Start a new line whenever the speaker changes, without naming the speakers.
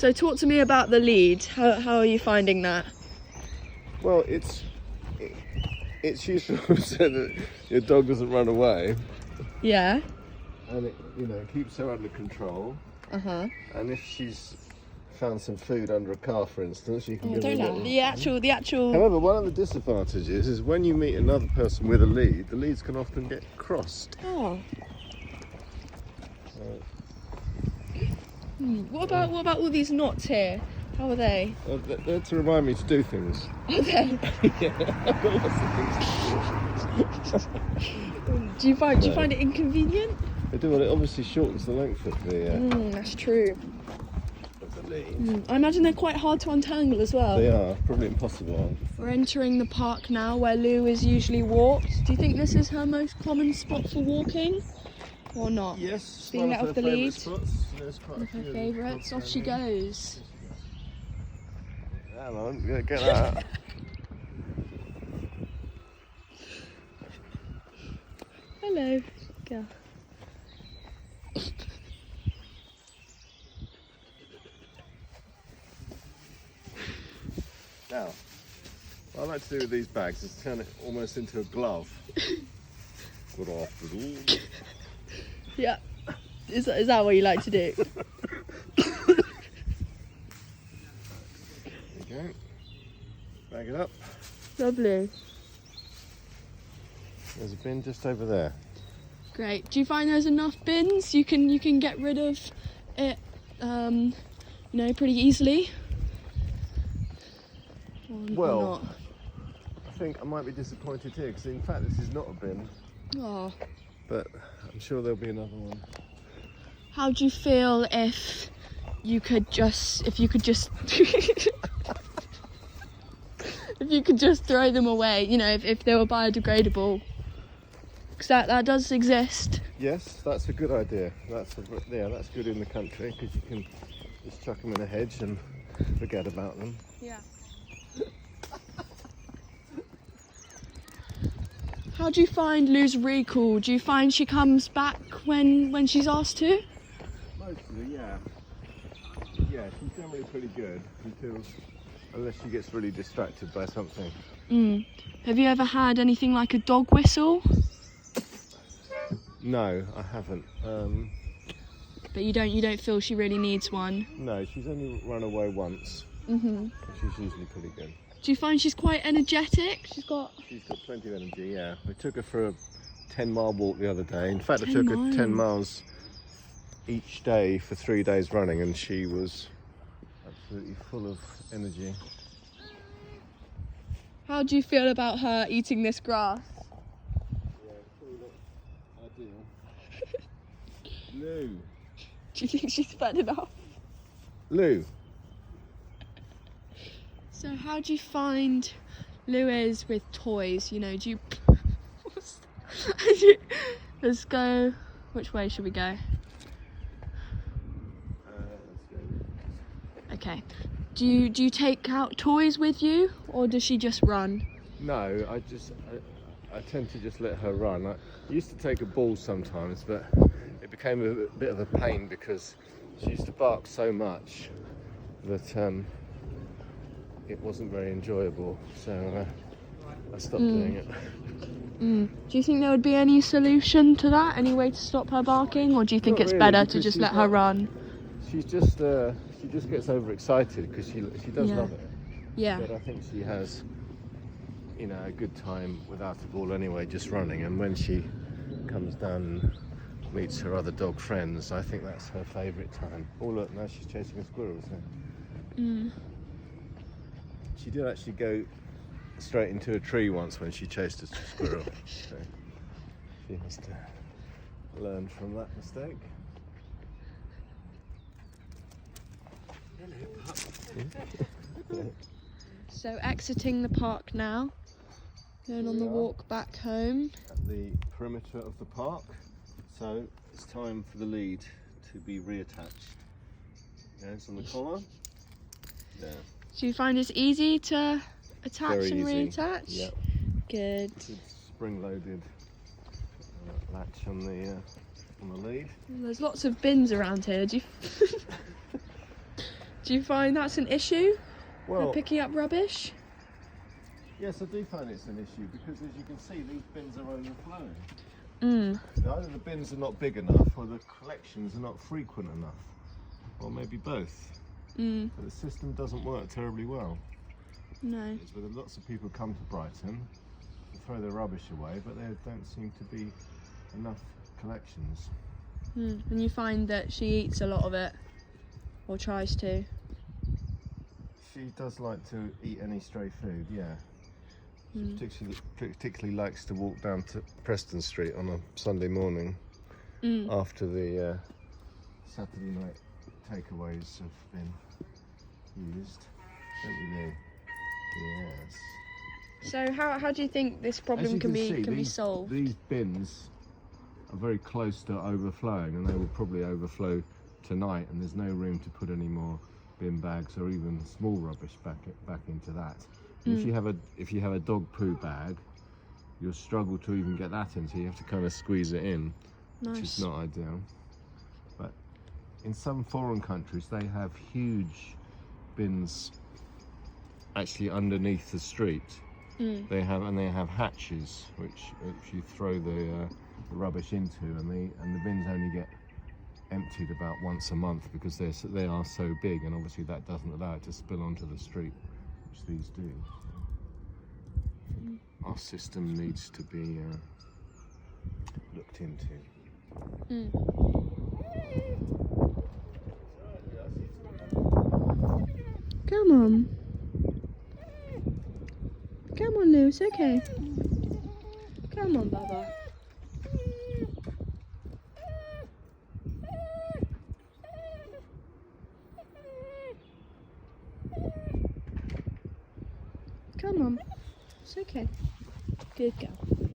So talk to me about the lead. How are you finding that?
Well, it's useful so that your dog doesn't run away,
Yeah.
and it keeps her under control. And if she's found some food under a car, for instance, you can give her a little...
The actual.
However, one of the disadvantages is when you meet another person with a lead, the leads can often get crossed.
Oh. What about all these knots here? How are they?
They're to remind me to do things.
Okay.
Yeah, I've got lots of things to do.
Do you find it inconvenient?
They do. Well, it obviously shortens the length of the
That's true.
lead.
I imagine they're quite hard to untangle as well.
They are probably impossible.
We're entering the park now where Lou is usually walked. Do you think this is her most common spot for walking? Or not?
Yes,
Being
one
let
of
off
her
the
favourite
lead.
spots. There's quite
One
a
of her
few
favourites. Off she goes.
Hang on, get that out.
Hello, girl.
Now, what I like to do with these bags is turn it almost into a glove. Good afternoon.
Yeah. Is that what you like to do?
There you go. Bag it up.
Lovely.
There's a bin just over there.
Great. Do you find there's enough bins? You can get rid of it, pretty easily. Or
Well,
not?
I think I might be disappointed here because in fact this is not a bin,
Oh.
but I'm sure there'll be another one.
How do you feel if you could just if you could just throw them away? If they were biodegradable, because that does exist.
Yes, that's a good idea. That's good in the country because you can just chuck them in a hedge and forget about them.
Yeah. How do you find Lou's recall? Do you find she comes back when she's asked to?
Mostly, yeah. Yeah, she's generally pretty good unless she gets really distracted by something.
Have you ever had anything like a dog whistle?
No, I haven't.
But you don't feel she really needs one?
No, she's only run away once. She's usually pretty good.
Do you find she's quite energetic? She's got
plenty of energy, yeah. We took her for a 10-mile walk the other day. In fact, I
10
took her
miles.
10 miles each day for 3 days running, and she was absolutely full of energy.
How do you feel about her eating this grass?
Yeah, probably not ideal. Lou.
Do you think she's fed enough?
Lou.
So how do you find Lou is with toys? Do you... Let's go... Which way should we go?
Let's go.
Okay. Do you take out toys with you, or does she just run?
No, I tend to just let her run. I used to take a ball sometimes, but it became a bit of a pain because she used to bark so much that it wasn't very enjoyable. So I stopped doing it.
Do you think there would be any solution to that? Any way to stop her barking, or do you think
Not
it's
really,
better to
because
just
she's
let her
not-
run?
She just gets overexcited because she does
Yeah.
love it.
Yeah.
But I think she has, a good time without a ball anyway, just running. And when she comes down and meets her other dog friends, I think that's her favourite time. Oh look, now she's chasing a squirrel. So. She did actually go straight into a tree once when she chased a squirrel. So she has to learn from that mistake.
So exiting the park now, going on the walk back home.
At the perimeter of the park, so it's time for the lead to be reattached. Yeah, it's on the collar. There.
Do you find it's easy to attach
Very
and
easy.
reattach?
Yeah.
Good.
It's spring-loaded latch on the lead.
There's lots of bins around here. Do you... Do you find that's an issue?
Well,
Picking up rubbish?
yes, I do find it's an issue because, as you can see, these bins are overflowing.
Mm.
Either the bins are not big enough, or the collections are not frequent enough, or maybe both.
Mm.
But the system doesn't work terribly well.
No.
It's where lots of people come to Brighton to throw their rubbish away, but there don't seem to be enough collections.
Mm. And you find that she eats a lot of it, or tries to.
She does like to eat any stray food, yeah. She
Mm.
particularly likes to walk down to Preston Street on a Sunday morning
Mm.
after the Saturday night takeaways have been used. Don't you, Lou? Yes.
So how do you think this
As
problem
you
can be
see,
solved?
These bins are very close to overflowing, and they will probably overflow tonight, and there's no room to put any more bin bags or even small rubbish back into that. And if you have a dog poo bag, you'll struggle to even get that in, so you have to kind of squeeze it in, which is not ideal. But in some foreign countries, they have huge bins actually underneath the street. They have hatches which you throw the rubbish into, and the bins only get emptied about once a month because they are so big, and obviously that doesn't allow it to spill onto the street, which these do. Our system needs to be looked into.
Come on. Come on, Lou, it's okay. Come on, Baba. Come on. It's okay. Good girl.